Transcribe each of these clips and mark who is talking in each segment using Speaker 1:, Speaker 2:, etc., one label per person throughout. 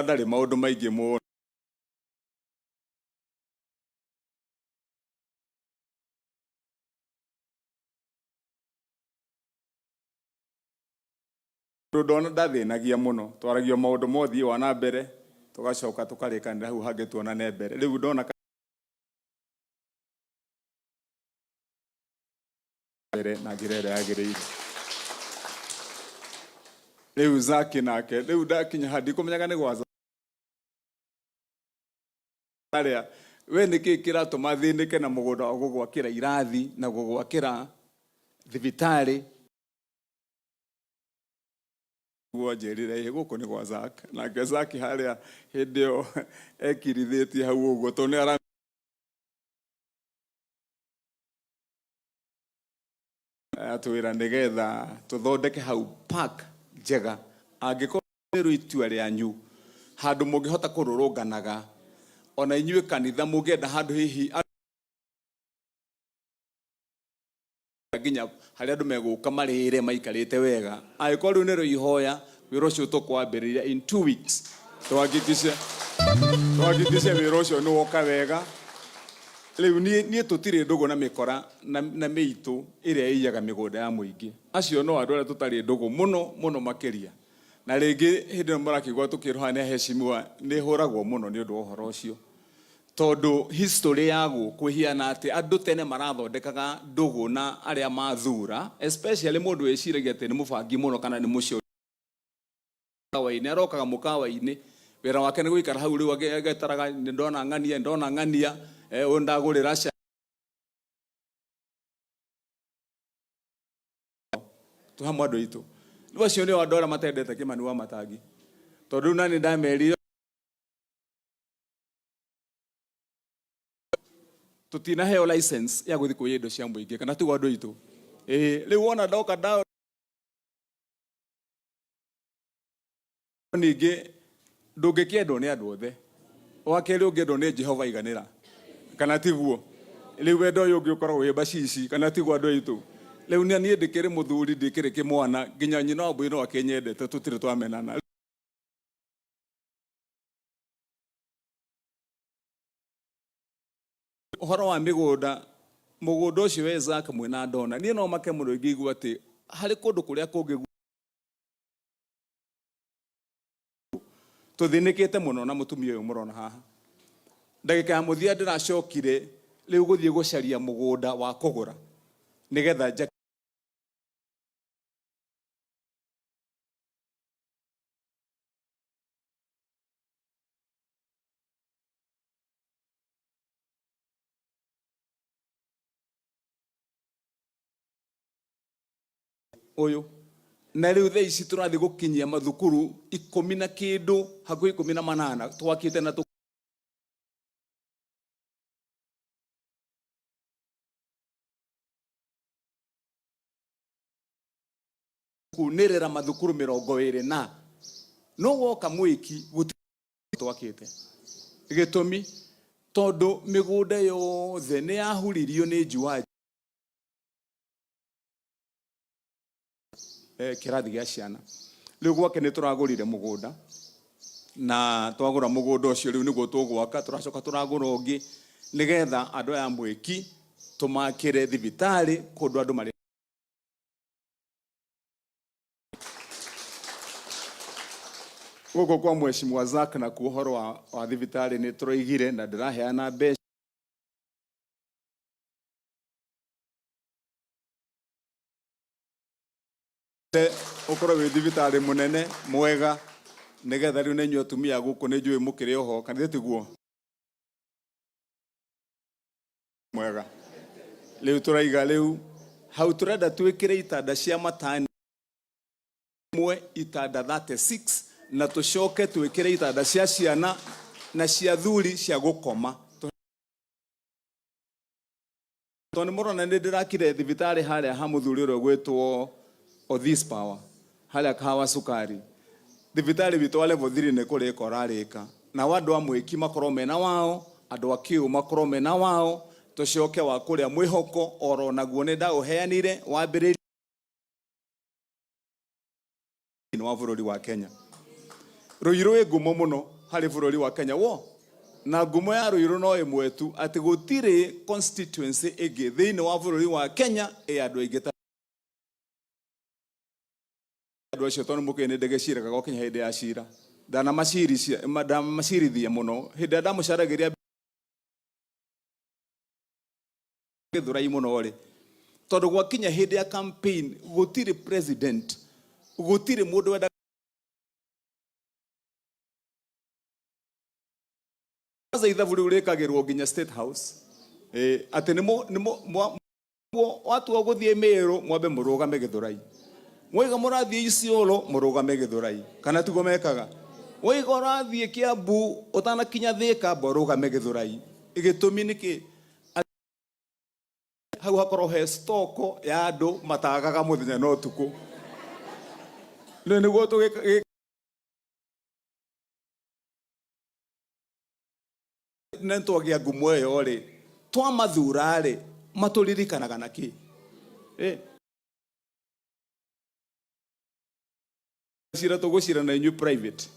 Speaker 1: ndari maundu maingi mu ndona ndathinagia muno twaragio maundu mothii wana mbere tugacoka tukarikanira hau hangi tuonane mbere riu ndona mbere na girere yagirire riu Zaki nake riu ndakinya hadi kumenyaga ni gwaza aria we niki kiratuma thinike na mugunda wa gugwakira irathi na gugwakira thibitari guonjerire guku ni gwa Zaki na Zaki haria hindio ekirithetie hau uguo to ni ara atwira nigetha tuthondeke hau park njega angiko ru itua rianyu handu mungihota kururunganaga ona inyue kanitha mungenda handu hihi ginya hari andu meguka marire maikarite wega aiko riu ni ruihoya wiro cio tukwambiriria in 2 weeks twagikishe wiro cio ni woka wega riu nie tutire ndugu na mikora na meitu iria iyaga migunda ya muingi acio no andu aria tutari ndugu muno makiria na ringi hindi murakigwa tukiroha ni heshimiwa ni huragwo muno ni undu uhoro ucio tondu history yagu kuhiana ati andu tene marathondekaga ndugu na aria mathura especially mundu eciragia ati ni mubangi muno kana ni mucio kawaine arokaga mukawaine wira wake ni guikara hau riu agetaraga ndona ngania ondagurira tuhamwe andu itu niwacio ni andu aria matendete Kimani Wamatangi tondu nani ndamerire tutina heo license ya guthi kuya indo cia muingi kana tu andu itu riu wona ndoka ndao ningi ndungikiendwo ni andu othe wakeri ungiendwo ni Jehova iganira kana tiguo riu wendo uyu ungi ukoragwo wi bacici kana tiguo andu itu riu ni ndikire muthuri ndikire kimwana nginya nyina wa mbwino akenyendete tutire twamenana uhoro wa migunda ucio we Zaki mwina ndona ni no make muno ngigwa ati hari kundu kuria kungi tuthinikite muno na mutumia uyu murona haha ndagika ya muthia ndiracokire riu guthie gucaria mugunda wa kugura nigetha uyu na riu thaa ici turathi gukinyia mathukuru 10 na kindu hakuhi 18 twakite na kunirira mathukuru 20 na no woka mwiki twakite gitumi tondu migunda yothe ni yahuririo ni njua kirathi gia ciana riu gwake ni turagurire mugunda na twagura mugunda ucio riu niguo tugwaka turacoka turagura ungi nigetha andu aya Mwiki tumakire thibitari kundu andu mari guko kwa mheshimiwa Zaki na kuhoro wa thibitari ni turaigire na ndiraheana mbeca ukoro wi thibitari munene mwega nigetha riu nenyu atumia guku ni njui mukire oho kana tiguo mwega riu turaiga riu hau turenda twikire itanda cia matani mwe itanda 36 na tucoke twikire itanda cia ciana na cia thuri cia gukoma toni murona ni ndirakire thibitari haria ha muthuri urio gwitwo o this power haria kawa sukari thibitari bitu wa level 3 ni kuri korarika na wandu a Mwiki makorwo mena wao andu a Kiu makorwo mena wao tucoke wa kuria mwihoko oro naguo ni ndauheanire wambiriri wa bururi wa Kenya Ruiru ngumo muno hari bururi wa Kenya wo na ngumo ya Ruiru no imwe tu ati gutire constituency igi thiini wa bururi wa Kenya andu aigeta andu acio tonu mukene ndege ciraga go Kenya hindi ya cira ndana macirithia muno hindi ndamucaragiria githurai muno ri tondu gwa Kenya hindi ya campaign gutire president gutire mundu wenda za ithabu riu rikagirwo nginya State House ati nimo watu waguthie Meru mwambe murugame Githurai mwiga murathie Isiolo murugame Githurai kana tugo mekaga wiga urathie Kiambu utanakinya Thika murugame Githurai igitumi niki hau hakorwo he stoko ya andu matagaga muthenya no tuku niguo tu nento agia ngumo yo ri twa mathura ri maturirikanaga naki cira tugucira na inyu private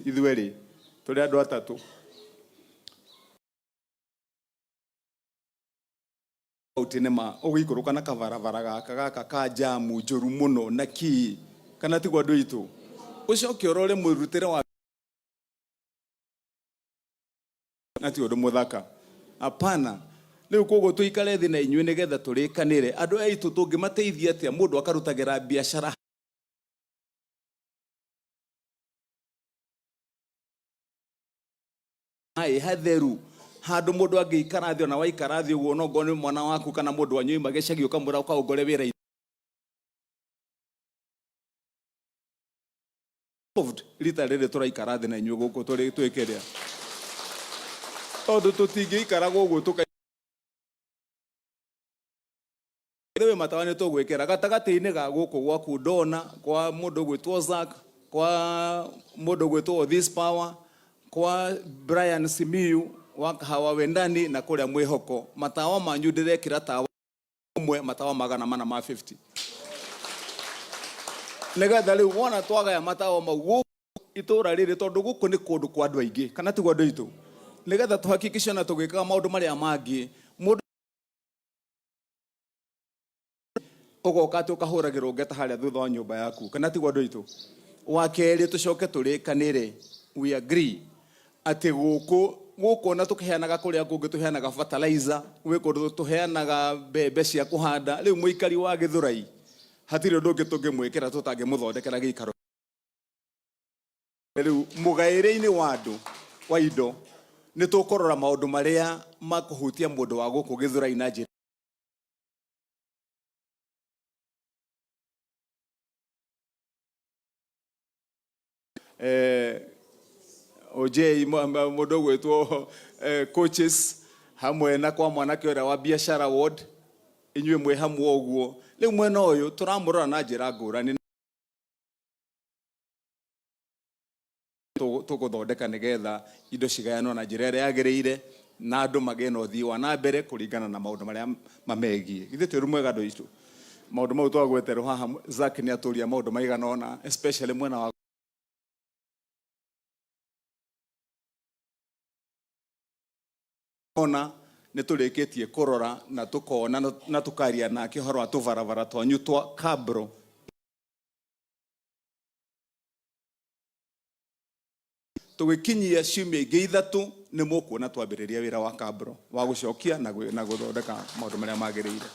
Speaker 1: ithueri turi andu atatu utinema ugikuruka na kavaravara gaka ka jamu njuru muno na ki kana tigwa andu itu ucoke urore mwirutire wa nati undu muthaka apana riu kogo tuikare thi na inyu nigetha turikanire andu aitu tungimateithia atia mundu akarutagira biashara ai hatheru handu mundu angiikara thi ona waikara thi uguo no ngone mwana waku kana mundu wanyu magecagi ukamura ukaugore wira rita riri turaikara thi na inyu guku turi twikiria tondu tutingiikara guguo tuka rewe matawani tugwikira gatagati-ini ga guku gwaku ndona kwa mundu gwitwo Zak kwa mundu gwitwo This Power kwa Brian Simiu wa Kahawa Wendani na kuria Mwihoko matawa manyu ndirekira tawa umwe matawa 450 negatha riu wona twagaya matawa mau itura riri tondu guku ni kundu kwa andu aingi kana tigwa andu itu negatha tuhakikisha na tugikaga maundu maria mangi mundu ugoka ati ukahuragirwo ngeta haria thutha wa nyumba yaku kana tigwa andu itu wa keri tucoke turikanire we agree ati guku na tukiheanaga kuria kungi tuheanaga fertilizer we kundu tuheanaga mbembe cia kuhanda riu muikari wa Githurai hatiri undu ungi tungimwikira tutange muthondekera giikaro riu mugaire-ini wa andu wa indo ni tukorora maundu maria makuhutia mundu wa guku Githurai na njira OJ mundu gwitwo coaches hamwe na kwa mwanake ura wa biashara ward inywe mwe hamwe oguo riu mwena uyu turamurora na njira ngurani tuguthondeka nigetha indo cigayanwo na njira iria yagiriire na andu magena uthii wa na mbere kuringana na maundu maria mamegie githe twi rumwega andu itu maundu mau twagweterwo haha Zak ni aturia maundu maigana ona especially mwena wa ona ni turikitie kurora na tukona na tukaria na kihoro atuvaravara twanyu twa kabro tugikinyia ciumia ingi ithatu ni mukuona twambiriria wira wa kabro wa gucokia na guthondeka maundu maria magiriire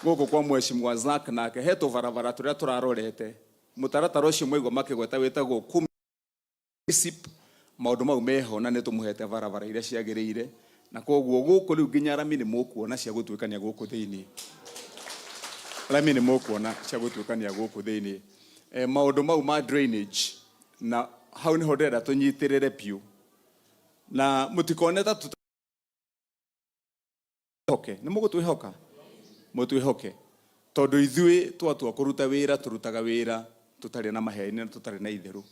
Speaker 1: guku kwa mheshimiwa Zak nake he tuvaravara turia turarorete mutaratara ucio mwigo makigweta witagwo kumsip maundu mau meho na ni tumuhete varavara iria ciagiriire na koguo guku riu nginya rami ni mukuona cia gutwikania guku thiini rami ni mukuona cia gutwikania guku thiini maundu mau ma drainage na hau ni hodera tunyitirire piu na mutikoneta okay ni mugutwihoka mutwihoke tondu ithui twatua kuruta wira turutaga wira tutari na maheni na tutari na itheru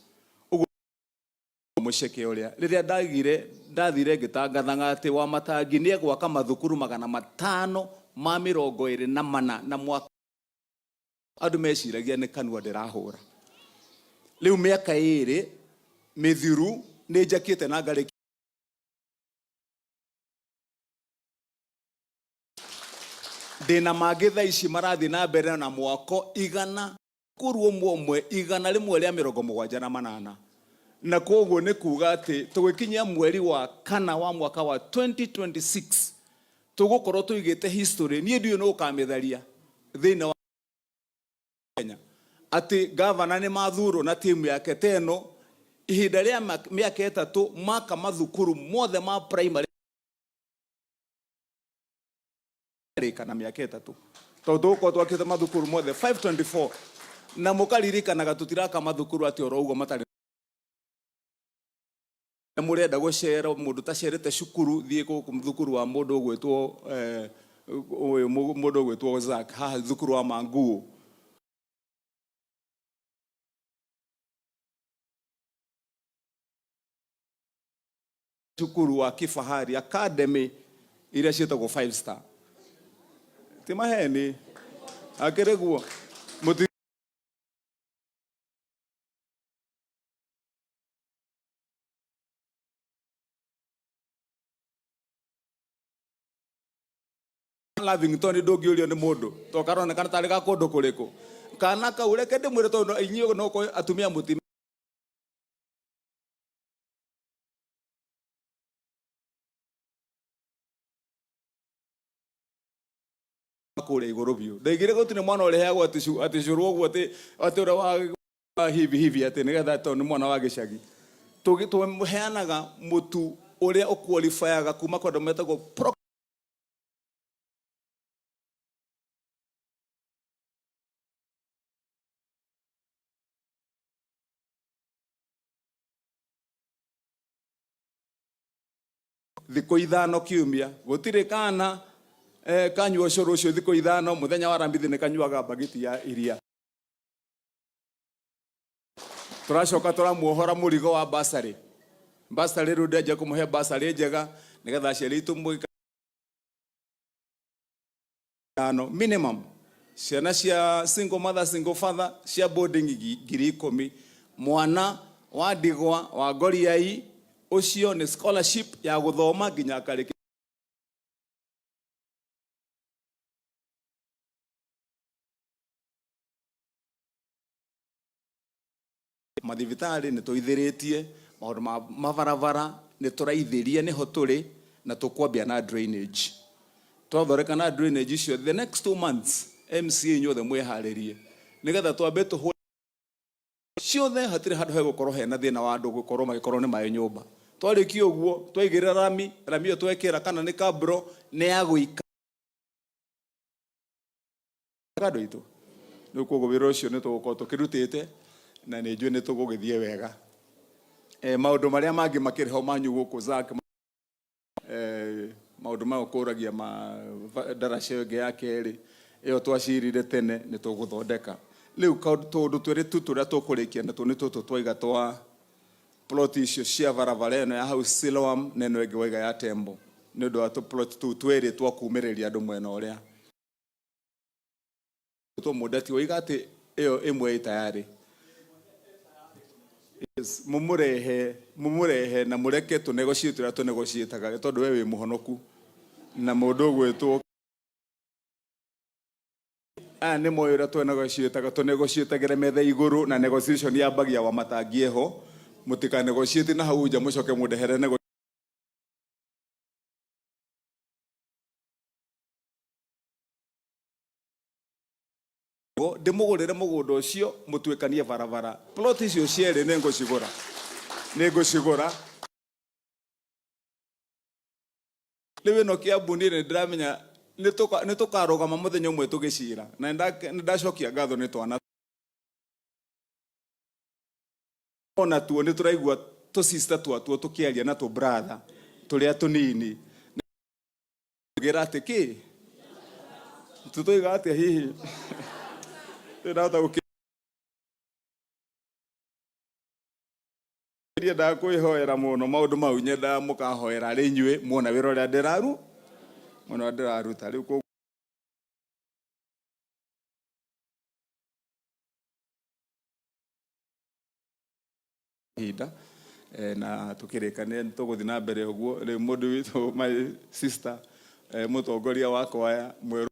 Speaker 1: muceke uria riria ndathire ngitangathaga ati Wamatangi ni gwaka mathukuru 524 na mwaka andu meciragia ni kanua ndirahura riu miaka iri mithiru ni njakite na ngari ndina mangi tha ici marathi na mbere na mwako igana kurwo mwomwe igana rimwe ria 78 na koguo ni kuga ati tugikinyia mweri wa kana wa mwaka wa 2026 tugukorwo tuigite history nie ndio no kamitharia thina wa Kenya ati governor ni mathuro na timu yake teno ihinda ria miaka 3 maka mathukuru mothe ma primary kana miaka 3 tondu uko twakite mathukuru mothe 524 na mukaririkanaga tutiraka mathukuru ati orougo matari murenda gucera mundu tacerete cukuru thie ku thukuru wa mundu ugwitwo mundu ugwitwo Zak ha thukuru wa Manguo cukuru wa kifahari academy ira cietagwo 5 star timaheni akereguo muti Lavington ndogiorio ni mundu to karone kana tari ga kundu kuriku kana ka ureke ndimwire tondu inyi no ko atumia muti kule iguru biu ndeigire gutine mwana ureheagwo ati curu uguo ati ura wa hivi ati nigetha tondu mwana wa gicagi tuheanaga mutu uria ukwalifyaga kuma kwa metagwo thiko ithano kiumia gutire kana kanywa coro cio thiko ithano muthenya wa rambithi ne kanyuaga bagiti ya iria turacoka turamuohora murigo wa basari runde nje kumuhe basari njega nigetha ciari itu minimum ciana cia single mother single father cia boarding 10,000 mwana wa ndigwa wa ngoriai ucio ni scholarship ya guthoma nginya kariki mathivitari ni tuithiritie maundu mabaravara ni turaithiria ni hoturi na tukwambia na drainage twathoreka na drainage icio the next 2 months MCA nyothe mwiharirie nigetha twambe tu ciothe hatire handu he gukorwo hena thina wa andu gukorwo magikorwo ni mai nyumba twariki uguo twaigirira rami yo twekira kana ni kabro ni ya guika kado itu ni kugo wiro cio ni tugukorwo tukirutite na ni njue ni tugugithie wega maundu maria mangi makiriho manyu guku Zak maundu ma ukuragia daraca yenge ya keri iyo twacirire tene ni tuguthondeka riu tondu twiri turia tukurikia na tuni tutu twaiga twa plot icio cia barabara eno ya hau Siloam neno enge waiga ya Tembo ni undu wa plot tu twiri twa kumiriria andu mwena uria to modati waiga ati iyo imwe tayari mumurehe na mureke tu negotiate tondu wewe muhonoku na mundu gwitwo ni moyo tu negotiate metha iguru na negotiation ya bagia Wamatangi eho mutika negotiate na hau nja mucoke mundehere ndimugurire mugundo ucio mutwekanie barabara plot icio ciere ningocigura riu no Kiambu ni ndiramenya ni tukarugama muthenya umwe tugicira na ndacokia ngatho ni twana ona tuo ni turaigua tu sister twatuo tukiaria na tu brother turia tunini ngira ati ki tutoiga ati hihi ndirahota gukiria ndakwihoera muno maundu mau nyenda mukahoera ri nyue muona wira uria ndiraruta riu hida na tukirikania tuguthi na mbere uguo ri mundu witu my sister mutongoria wa kwaya mweru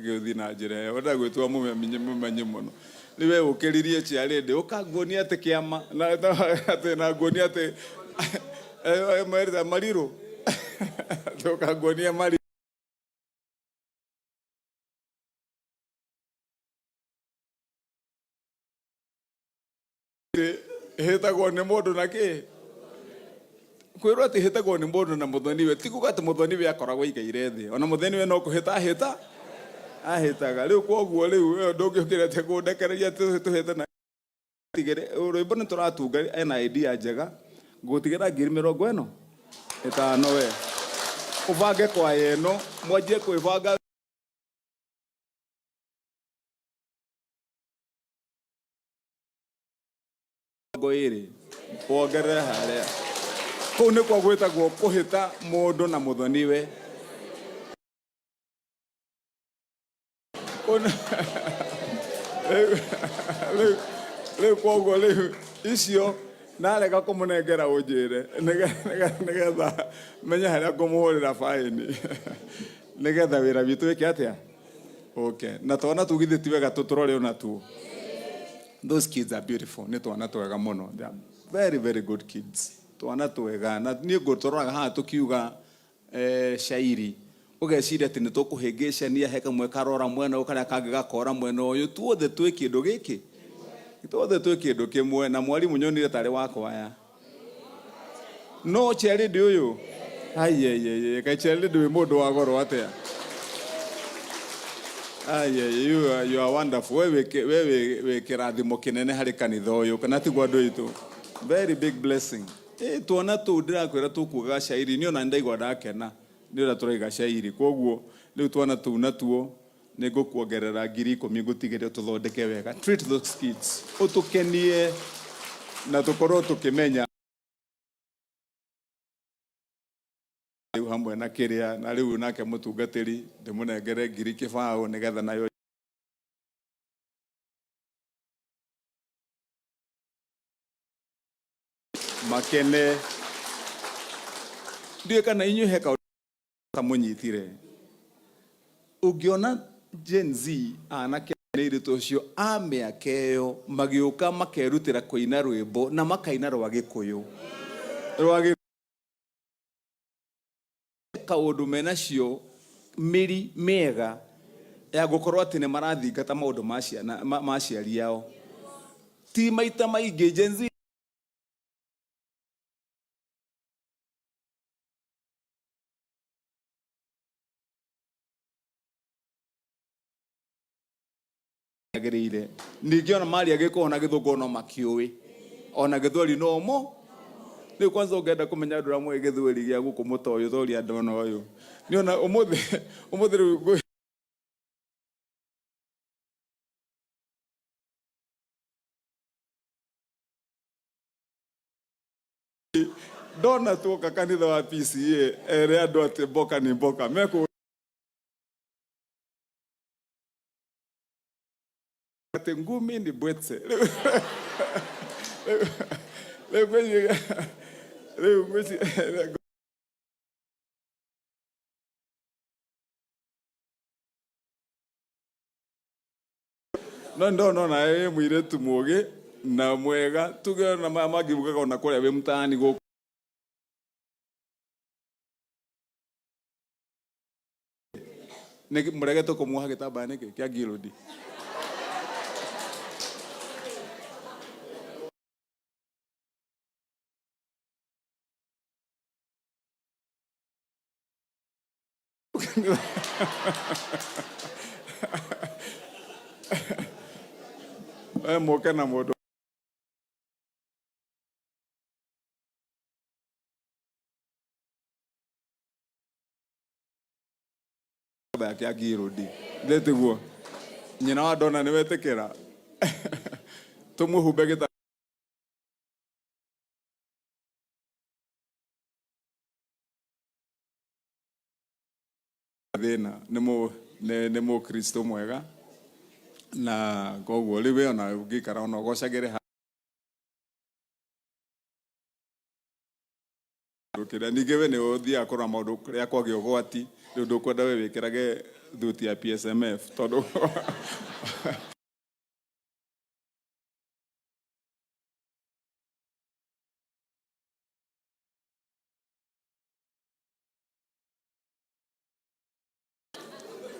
Speaker 1: giuthi na njira yo nda gwitwa mumenye muno niwe ukiririe ciari ndi ukanguonia ati kiama na ati na nguonia ati mwerda mariro ukanguonia mari hetagwo ni mundu na ki kwirwo ati hetagwo ni mundu na muthoniwe ti kuga ati muthoniwe akoragwo igaire thi ona muthoniwe no kuhita hita ahitaga riu koguo riu ndungiukirete kundekereria tuhete na tigere rwimbo ni turatunga ena idea njega ngutigira 50 itano we ubange kwa yeno mwanjie kwibanga goiri wongerere haria kuu ni kwa gwitagwo kuhita mundu na muthoniwe riu koguo riu icio narega kumunengera unjire nigetha menye haria ngumuhurira faini nigetha wira witu wike atia okay na twana tugithi ti wega tuturore ona tu those kids are beautiful ni twana twega muno they are very very good kids twana twega na ni nguturoraga haha tukiuga shairi ugeciria ati ni tukuhingicania he kamwe karora mwena ukaria kangi gakora mwena uyu tuothe twi kindu giki tuothe twi kindu kimwe na mwalimu nyonire tari wako aya no cheri ndi uyu ayeyeye kai cheri ndi mundu wa goro atia you are wonderful wewe kirathimo kinene hari kanitha uyu kana tigwa andu itu very big blessing tuona tu ndirakwira tukuga shairi ni ona ndaigwa ndakena ni ura turaiga shairi koguo riu twana tu natuo ni ngukuongerera 10,000 ngutigire tuthondeke wega treat those kids utukenie na tukorwo tukimenya riu hamwe na kiria na riu nake mutungatiri ndimunengere 10,000 nigetha nayo makene ndiye kana inyu heka munyitire ungiona Gen Z anake niritu ucio amiakeyo magiuka makerutira kuina rwimbo na makaina rwa gikuyu kaundu menacio miri mega ya gukorwo ati ni marathingata maundu maciari yao ti maita maingi Gen Z agirire ningiona mali agiko na githungu no makiui ona githweri no mo ni kwanza ungenda kumenya ndura mwe githweri gia guku mutoyo thori andona uyu ni ona umuthi dona tuka kanitha wa PCA ere andu ati mboka ni mboka meko ngumi ni bwetse no na mwiretu mugi na mwega tuge na magibugaga ona kuria we mtaani go niki muregeto kumuha gitamba niki kia girodi moka na modo ba kia girodi leteguo nyina wa dona ni wetekera tumuhumbe gita thina ni mu nĩ mũkristo mwega na koguo rĩu we ona ũngĩikara ona ũgocagĩre kĩrĩa ningĩ we nĩ ũthiaga kũrora maũndũ kũrĩa kwagĩa ũgwati rĩu ndũkwenda we wĩkĩrage thuti ya PSMF tondũ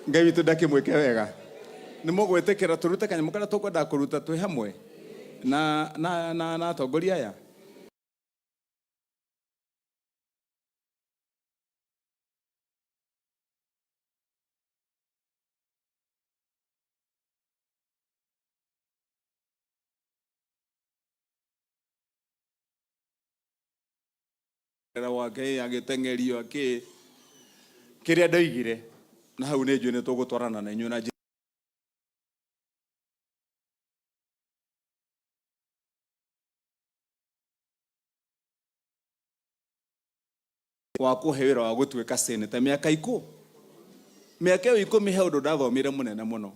Speaker 1: Ngai witũ ndakĩmwĩke wega nĩ mũgwĩtĩkĩra tũrute kanyamũ karĩa tũkwendaga kũruta twĩ hamwe na atongoria aya wake agĩteng'erio kĩrĩa ndoigire na hau nĩ njũĩ nĩ tũgũtwarana na inyuĩ na wa kũhe wĩra wa gũtuĩka seneta mĩaka ĩyo 10 he ũndũ ndathomire mũnene mũno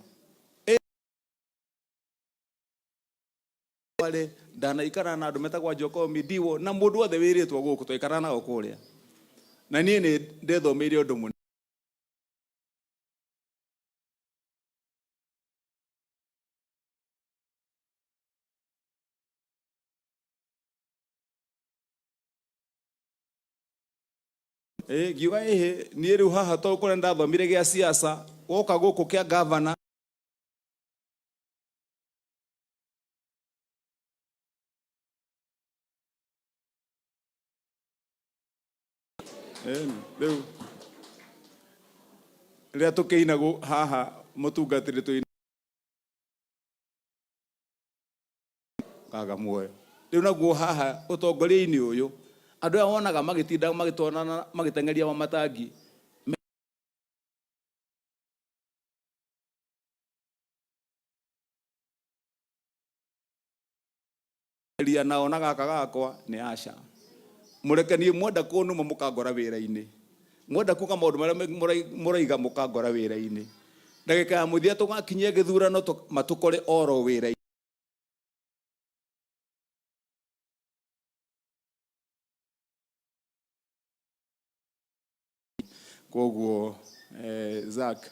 Speaker 1: ndanaikara na andũ metagwo Joko Midiwo na mũndũ wothe wĩrĩtwo gũkũ twaikara nao kũrĩa na niĩ nĩ ndethomeire ũndũ mũnene ngiuga niĩ rĩu haha to kũrĩa ndathomire gĩa siasa woka gũkũ kĩa governor rĩu rĩrĩa tũkĩina haha mũtungatĩri tũina kaga muoyo rĩu naguo haha ũtongoria-inĩ ũyũ andũ aya wonaga magĩtinda magĩtwarana magĩteng'eria Wamatangi nao na gaka gakwa nĩ aca mũrekanie mwenda kũnũma mũkangora wĩra-inĩ mwenda kuga maũndũ marĩa mũraiga mũkangora wĩra-inĩ ndagĩka ya mũthia tũgakinyia gĩthurano matũkore oro wĩra-inĩ koguo Zak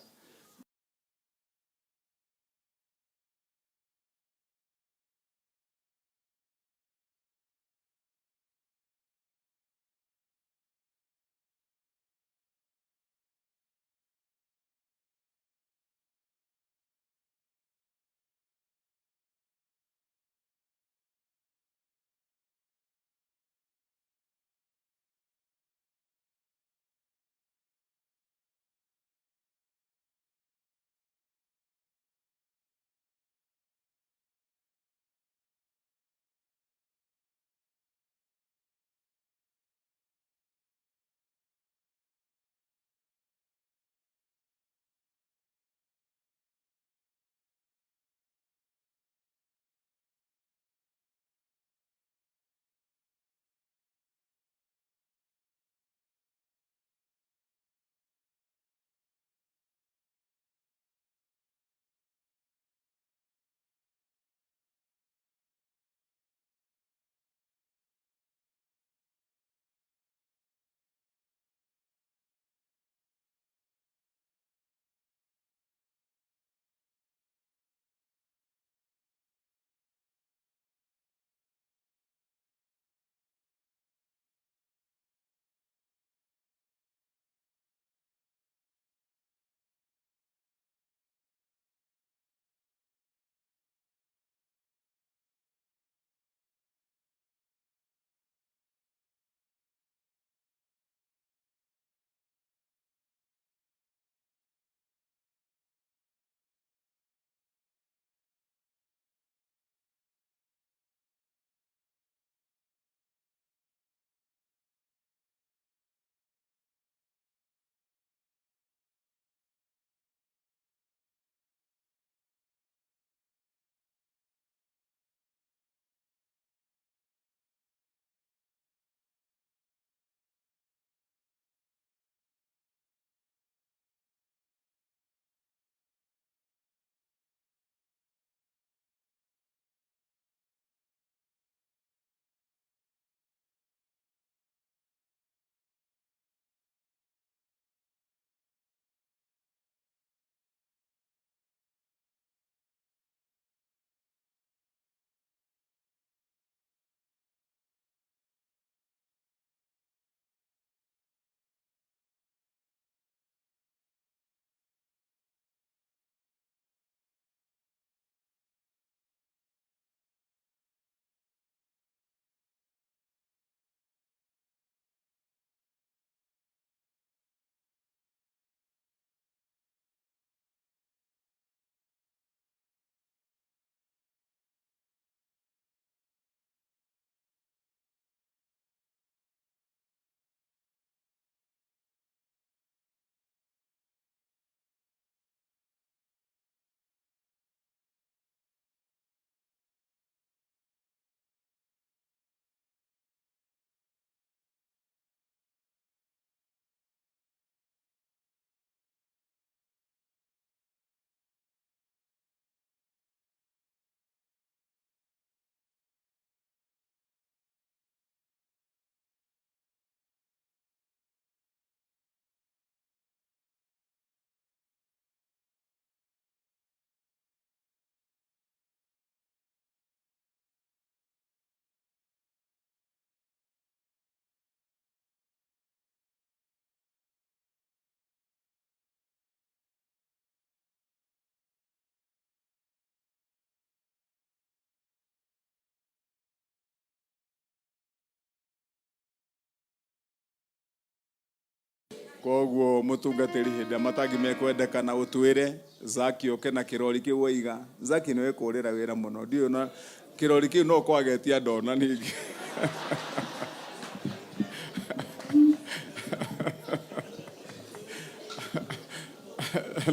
Speaker 1: koguo mutungatiri hindi Wamatangi mekwendekana utwire Zaki oke na kirori kiu waiga. Zaki niwe kurira wira muno ndio na kirori kiu no kwagetia ndona ningi.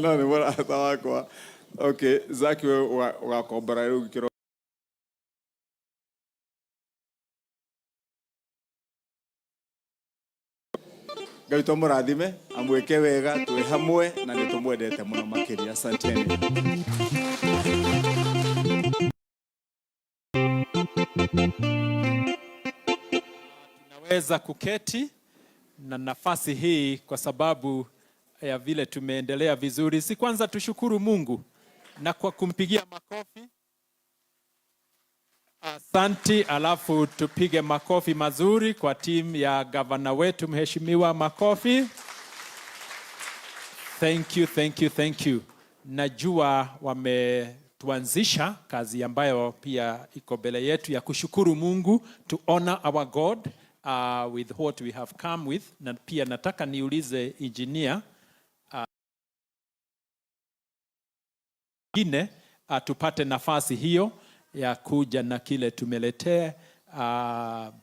Speaker 1: No ni murata wakwa. Okay, Zaki ugakombora riu kirori Ngai tumurathime amweke wega twi hamwe na nitumwendete muno makiria. Asanteni.
Speaker 2: Tunaweza kuketi na nafasi hii kwa sababu ya vile tumeendelea vizuri. Si kwanza tushukuru Mungu na kwa kumpigia makofi. Asanti, alafu tupige makofi mazuri kwa timu ya gavana wetu mheshimiwa. Makofi. Thank you, thank you, thank you. Najua wametuanzisha kazi ambayo pia iko mbele yetu ya kushukuru Mungu, to honor our God with what we have come with. Na pia nataka niulize engineer tupate nafasi hiyo ya kuja na kile tumeletea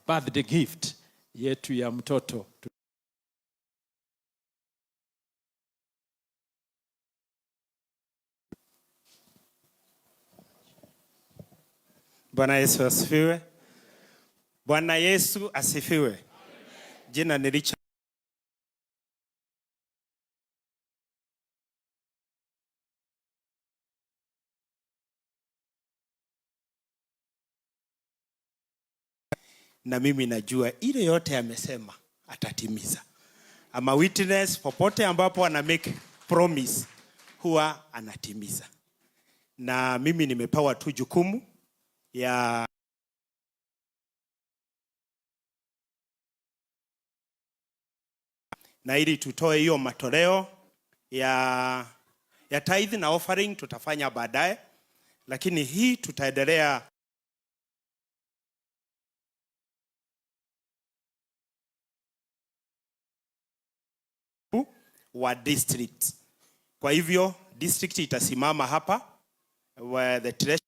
Speaker 2: birthday gift yetu ya mtoto.
Speaker 3: Bwana Yesu asifiwe. Bwana Yesu asifiwe. Jina ni Richard. Na mimi najua ile yote amesema atatimiza. Ama witness popote ambapo ana make promise huwa anatimiza. Na mimi nimepewa tu jukumu ya na ili tutoe hiyo matoleo ya tithe na offering tutafanya baadaye, lakini hii tutaendelea wa district. Kwa hivyo district itasimama hapa where the treasury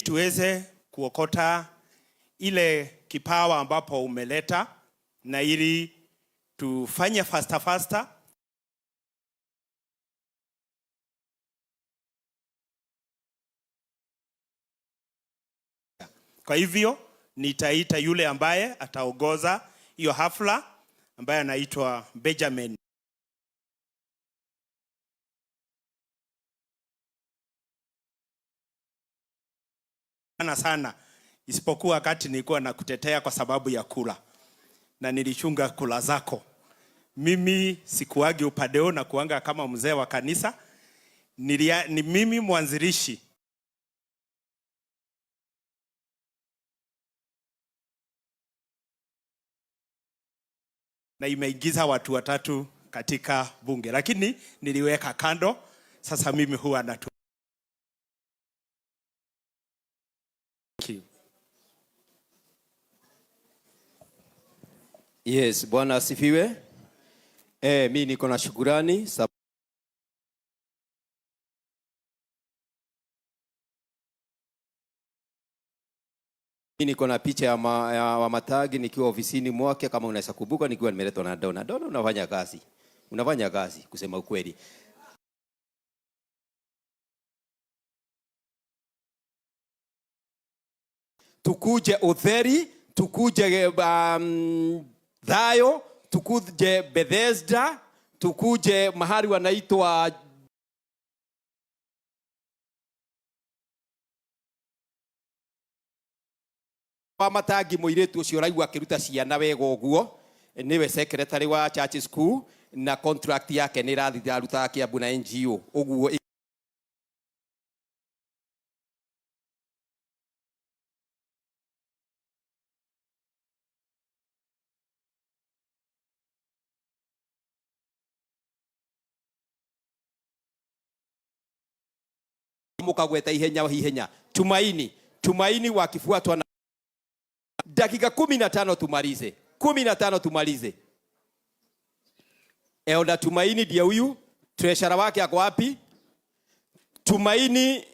Speaker 3: tuweze kuokota ile kipawa ambapo umeleta na ili tufanye faster. Kwa hivyo nitaita yule ambaye ataongoza hiyo hafla ambaye anaitwa Benjamin. Sana isipokuwa wakati nilikuwa nakutetea kwa sababu ya kula na nilichunga kula zako. Mimi sikuagi upadeo na kuanga kama mzee wa kanisa. Ni mimi mwanzilishi na imeingiza watu watatu katika bunge, lakini niliweka kando. Sasa mimi huwa natu.
Speaker 4: Yes, Bwana asifiwe. Mimi niko na shukrani niko na picha ya Wamatangi nikiwa ofisini mwake, kama unaweza kubuka, nikiwa nimeletwa na Dona. Dona, unafanya kazi kusema ukweli. Tukuje utheri, tukuje Thayo, tukuje Bethesda, tukuje mahali wanaitwa Wamatangi. Muiretu ucio raigua akiruta ciana wega uguo, niwe secretary wa church school na contract yake ni rathi aruta Kiambu na NGO uguo. Mukagweta ihenya Tumaini wakifuatwa na dakika 15 tumalize. 15 tumalize. Elda Tumaini ndiye huyu. Treasurer wake ako wapi? Tumaini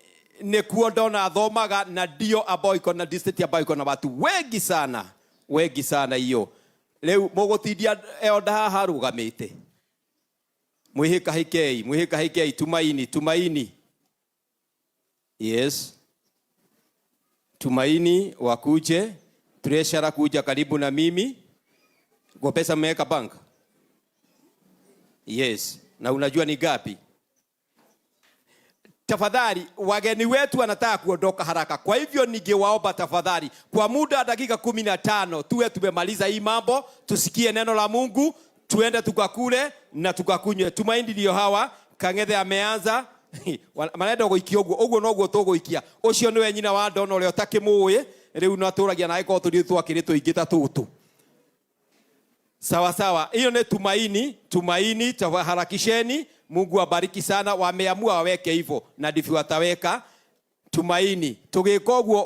Speaker 4: ni kuondona athomaga na ndio ambao iko na district ambao iko na watu wengi sana. Wengi sana hiyo. Leo mugutindia Elda haha rugamite. Mwihika hikei Tumaini. Yes. Tumaini wakuje. Treasurer kuja karibu na mimi. Kwa pesa mmeweka bank? Yes. Na unajua ni gapi? Tafadhali, wageni wetu wanataka kuondoka haraka. Kwa hivyo ningewaomba tafadhali, kwa muda dakika 15 tuwe tumemaliza hii mambo, tusikie neno la Mungu, tuende tukakule na tukakunywe. Tumaini ndio hawa, Kang'ethe ameanza. Manenda guikia uguo noguo tuguikia. Ucio niwe nyina wa Ndona uria utakimuye, riu naturagia nae ko turi twakiritwo ingita tutu. Sawa. Hiyo ni Tumaini, harakisheni. Mungu abariki sana. Wameamua waweke hivyo na ndivyo wataweka. Tumaini. Tugika uguo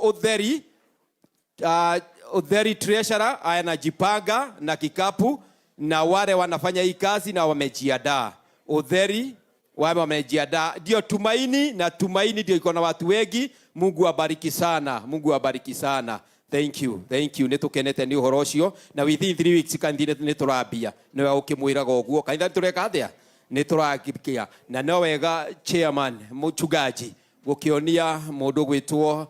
Speaker 4: Utheri treasurer anajipanga na kikapu na wale wanafanya hii kazi na wamejiandaa. Utheri wamejiandaa. Ndio Tumaini, na Tumaini ndio iko na watu wengi. Mungu abariki sana. Thank you. Nitukenete ni uhoro ucio na within 3 weeks kanithine niturambia niwe ukimwiraga uguo kanitha tureka atia nituragikia na no wega chairman muchungaji gukionia mundu gwitwo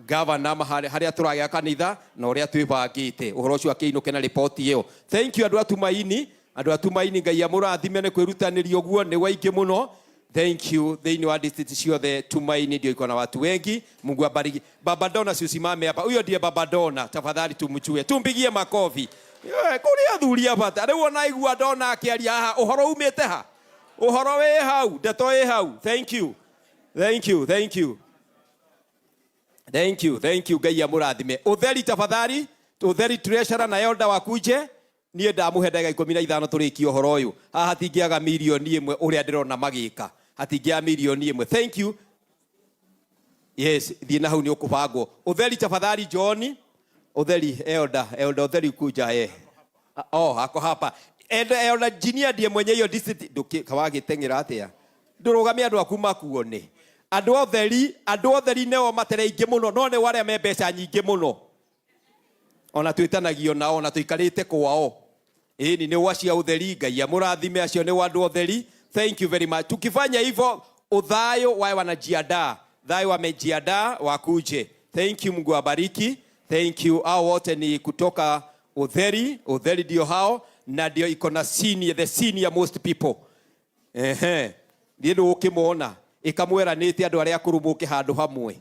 Speaker 4: governor haria turagia kanitha na uria twibangite uhoro ucio akiinuke na report iyo. Thank you andu atumaini ngai amurathime ne kwirutaniria uguo ni waingi muno. Thank you. Thini wa district ciothe Tumaini ndio iko na watu wengi. Mungu abariki. Baba Dona si usimame hapa. Huyo ndiye Baba Dona. Tafadhali tumchue. Tumpigie makofi. Kuri athuri hapa. Riu ona igua Dona akiaria haha. Uhoro umete ha. Uhoro we hau. Ndeto we hau. Thank you. Ngai amurathime. Utheri tafadhali. Utheri treasurer na Elda wakuje. Nie ndamuhe ndagika 15 turiki uhoro uyu. Haha tingiaga milioni 1 uria ndirona magika. Hatingia milioni 1. Thank you. Yes, thina hau ni ukubangwo. Utheri tafadhali John. Utheri Elda Utheri kuja ako hapa. Elda engineer ndiye mwenye hiyo district kawagitengera atia. Ndurugamia andu akuma kuone. Andu otheri neo matereige muno no ne wale mbeca nyingi muno. Ona twitanagio nao ona tuikarite kwao. Ni wacia utheri ngai amurathime acio ni wandu otheri. Thank you very much. Tukifanya hivyo uthayo wae wanajiandaa. Thayo wamejiandaa wakuje. Thank you, Mungu abariki. Thank you. Hao wote ni kutoka Utheri ndio hao na ndio iko na the senior most people. Ndio ukimwona ikamwera niti andu aria kurumuke handu hamwe.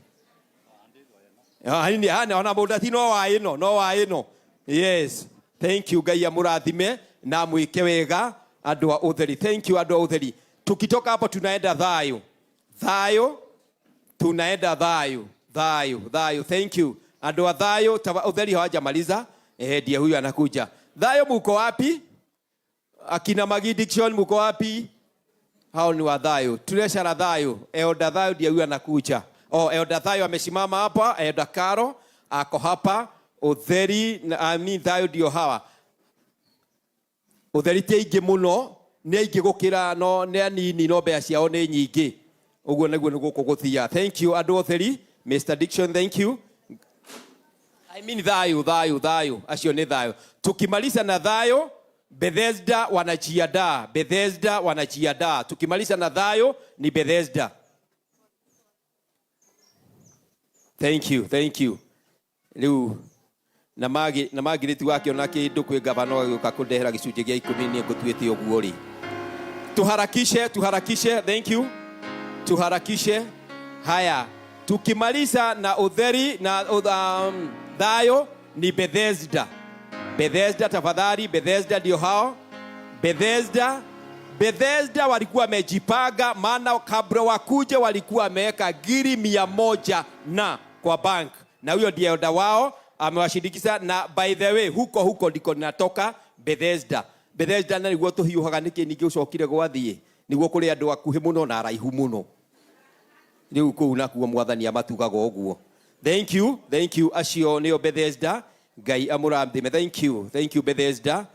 Speaker 4: Ona mũndati no wa ĩno. Yes. Thank you ngai amurathime na mwike wega andu a Utheri. Thank you andu a Utheri. Tukitoka hapo tunaenda Thayo. Tunaenda Thayo. Thank you. Andu a Thayo Utheri hawajamaliza. Ndiye huyu anakuja. Thayo muko wapi? Akina Magi Diction muko wapi? Hao ni wa Thayo. Treasurer Thayo. Elda Thayo ndiye huyu anakuja. Elda Thayo amesimama hapa. Elda Karo ako hapa. Utheri Thayo ndio hawa. Utheri ti aingi muno, ni aingi gukira no ni anini no mbea ciao ni nyingi. Uguo niguo niguko guthia. Thank you andu Utheri. Mr. Diction, thank you. Thayo. Acio ni Thayo. Tukimaliza na Thayo, Bethesda wanajiandaa. Tukimaliza na Thayo ni Bethesda. Thank you. Riu na magiriti wake ona kindu kwi gavana gioka kundehera gicunje gia 10 ni ngutwite uguo ri. Tuharakishe. Thank you. Tuharakishe. Haya. Tukimaliza na Utheri na Thayo ni Bethesda. Tafadhali Bethesda ndio hao. Bethesda walikuwa wamejipanga maana kabla wakuje walikuwa wameweka giri 100 na kwa bank. Na huyo ndiye Elda wao amewashirikisha na by the way huko ndiko natoka Bethesda na niguo tuhiuhaga niki ningi ucokire gwathie niguo kuri andu akuhi muno na araihu muno riu ku nakuo mwathani amatugaga uguo. Thank you acio nio Bethesda Ngai amurathime. Thank you Bethesda.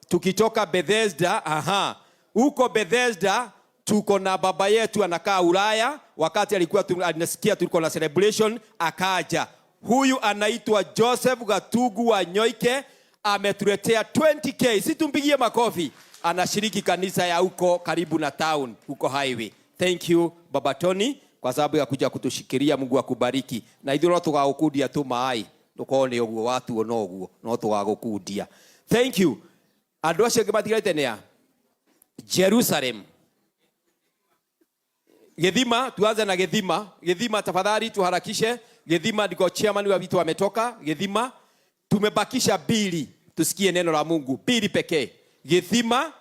Speaker 4: Tukitoka Bethesda, huko Bethesda tuko na baba yetu anakaa Ulaya. Wakati alikuwa anasikia tuliko na celebration akaja. Huyu anaitwa Joseph Gatugu wa Nyoike, ametuletea 20k. Situmpigie makofi. Anashiriki kanisa ya huko karibu na town, huko highway. Thank you Baba Tony kwa sababu ya kuja kutushikilia. Mungu akubariki. Na ithuĩ no tugagukundia tu mai tukone uguo watu onoguo no tugagukundia. Thank you. Andũ acio angĩ matigarĩte nĩa Jerusalem. Githima, tuanze na Githima. Githima tafadhali tuharakishe. Githima ndiko chairman wa vitu ametoka. Githima tumebakisha bili, tusikie neno la Mungu. Bili pekee. Githima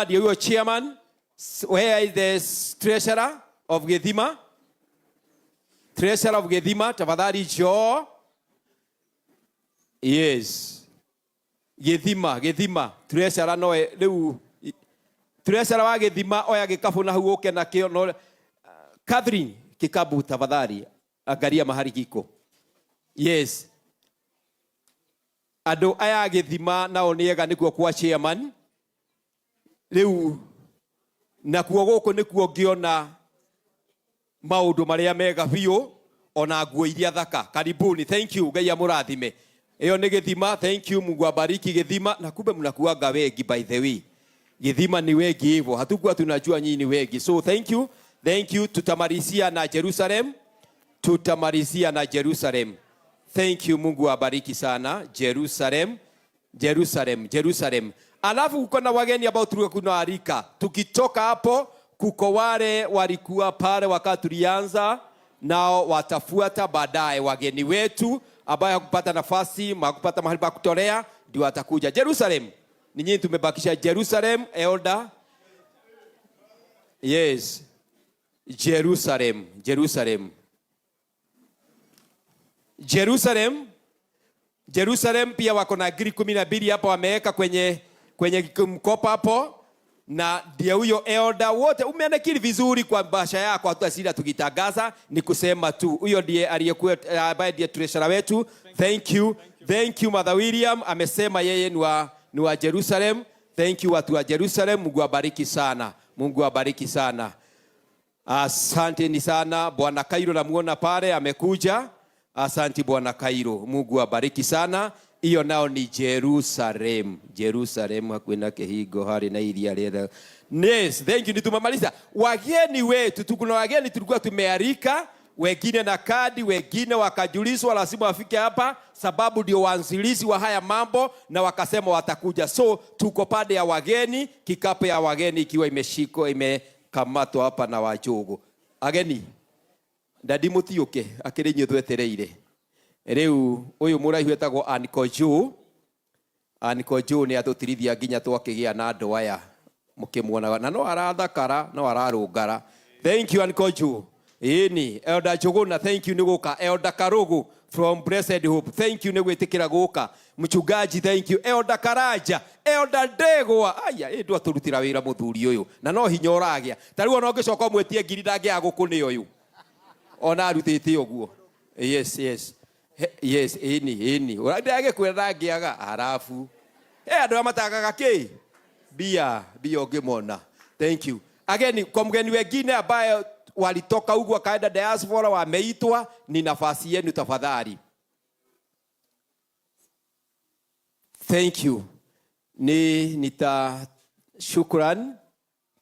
Speaker 4: ndio huyo chairman. Where is the treasurer of Githima? Treasurer of Githima tafadhali jo. Yes. Githima treasurer no riu treasurer wa Githima oya gikabu na huoke na kio no. Catherine kikabu tafadhali angalia mahali kiko. Yes. Ado aya Githima nao niega nikuo kwa chairman. Riu na kuo goko nikuo ngiona maundu maria mega biu ona nguo iria thaka. Karibuni. Thank you. Ngai amurathime. Eyo ni Githima. Thank you. Mungu abariki Githima. Na kumbe mnakuaga wengi by the way. Githima ni wengi hivyo. Hatukuwa tunajua nyinyi ni wengi. So thank you. Thank you. Tutamalizia na Jerusalem. Thank you. Mungu abariki sana. Jerusalem. Alafu kuko na wageni ambao tulikuwa tunaalika. Tukitoka hapo kuko wale walikuwa pale wakati tulianza, nao watafuata baadaye. Wageni wetu ambao hakupata nafasi, hakupata mahali pa kutolea, ndio watakuja. Jerusalem. Ni nyinyi tumebakisha Jerusalem, elder. Yes. Jerusalem pia wako na agri 12 hapo wameweka kwenye mkopa hapo. Na ndio huyo elder wote umeanakili vizuri kwa basha yako, hatutasida tukitangaza, ni kusema tu huyo ndiye aliyekuwa ambaye ndiye treasurer wetu. Thank you Mother William amesema yeye ni wa Jerusalem. Thank you watu wa Jerusalem. Mungu abariki sana. Asante ni sana. Bwana Kairo namuona pale amekuja. Asante Bwana Kairo. Mungu abariki sana. Iyo nao ni Jerusalem hakwenda Kehigo hari na iria rĩera. Yes, thank you. Nitumamaliza. Wageni wetu, tukuna wageni tulikuwa tumealika, wengine na kadi, wengine wakajulizwa lazima wafike hapa sababu ndio waanzilishi wa haya mambo na wakasema watakuja. So tuko pande ya wageni, kikapu ya wageni ikiwa imekamatwa hapa na wajogo. Ageni ndadi mutioke akirinyo twetereire. Riu uyu muraihu etagwo Anko Jo ni atutirithia nginya twakigia na andu aya mukimwona na no arathakara no ararungara. Thank you Anko Jo. Ini Elder Jogona, thank you niguka. Elder Karugu from Blessed Hope, thank you nigwitikira guka. Mchungaji, thank you. Elder Karaja, Elder Degwa, aya ndu aturutira wira muthuri uyu na no hinya uragia. Tariu ona ngicoka mwetie ngiri ndage agukuni uyu ona arutite uguo. Yes, ini. Urandage kwenda ngiaga arafu. Andu amatagaga ki? Bia ongimona. Thank you. Again, kwa mgeni wengine ambaye walitoka huko wakaenda diaspora wameitwa, ni nafasi yenu tafadhali. Thank you. Shukran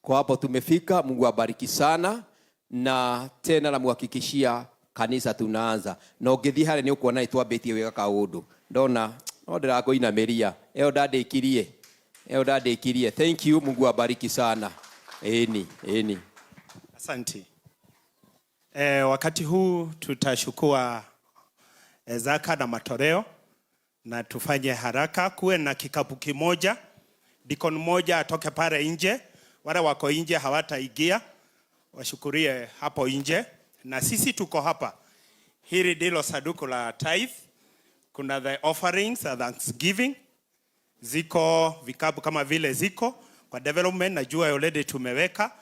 Speaker 4: kwa hapo tumefika. Mungu abariki sana na tena namuhakikishia kanisa tunaanza. Na ugethi hale ni ukuona itwabetie wega kaundu. Ndona no ndirago ina meria. Elder Dekirie. Thank you. Mungu abariki sana. Eni.
Speaker 3: Asante. Wakati huu tutashukua zaka na matoleo na tufanye haraka. Kuwe na kikapu kimoja, deacon moja atoke pale nje. Wale wako nje hawataingia, washukurie hapo nje. Na sisi tuko hapa. Hili ndilo sanduku la tithe. Kuna the offerings and thanksgiving. Ziko vikapu kama vile ziko kwa development, najua already tumeweka.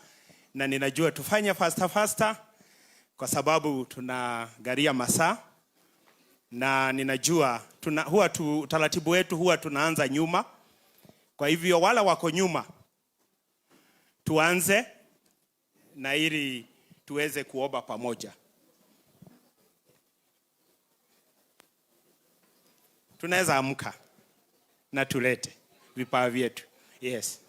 Speaker 3: Na ninajua tufanye faster kwa sababu tunagaria masaa. na ninajua utaratibu wetu huwa tunaanza nyuma. Kwa hivyo wala wako nyuma, tuanze na ili tuweze kuomba pamoja. Tunaweza amka na tulete vipawa vyetu. Yes.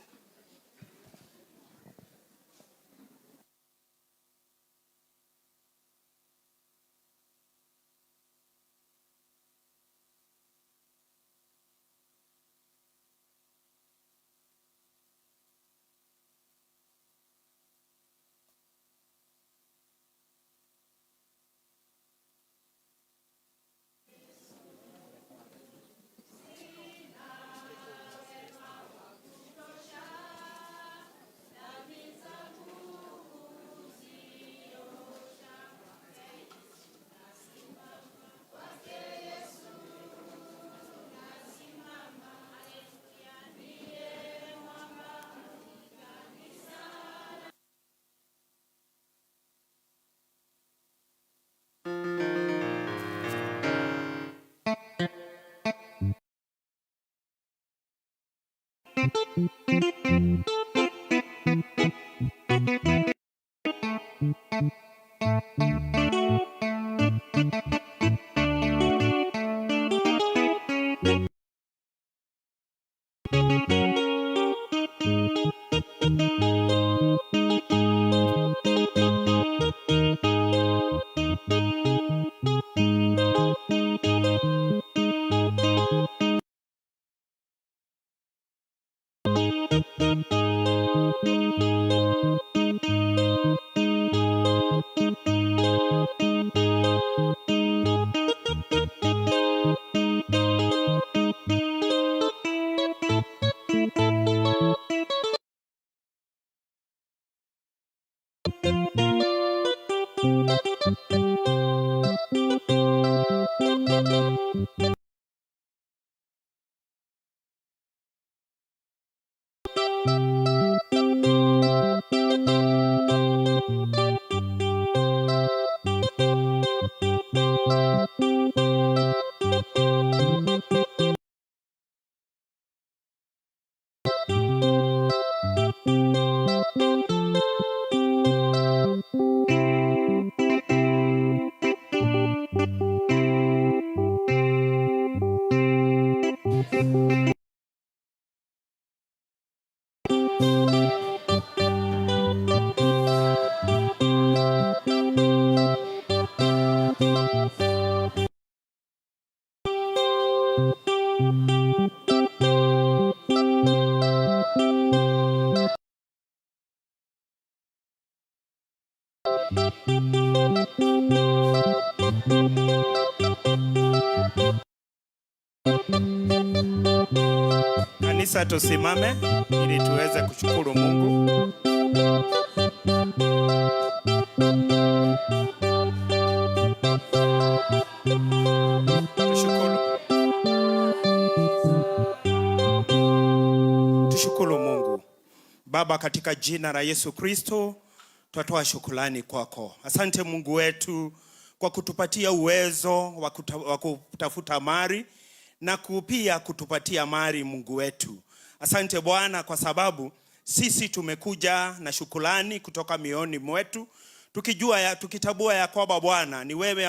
Speaker 3: Kanisa, tusimame ili tuweze kushukuru Mungu. Tushukuru Mungu. Baba, katika jina la Yesu Kristo, tunatoa shukrani kwako. Asante Mungu wetu kwa kutupatia uwezo wa kutafuta mali na pia kutupatia mali, Mungu wetu. Asante Bwana kwa sababu sisi tumekuja na shukrani kutoka mioyoni mwetu, tukitambua ya kwamba Bwana ni wewe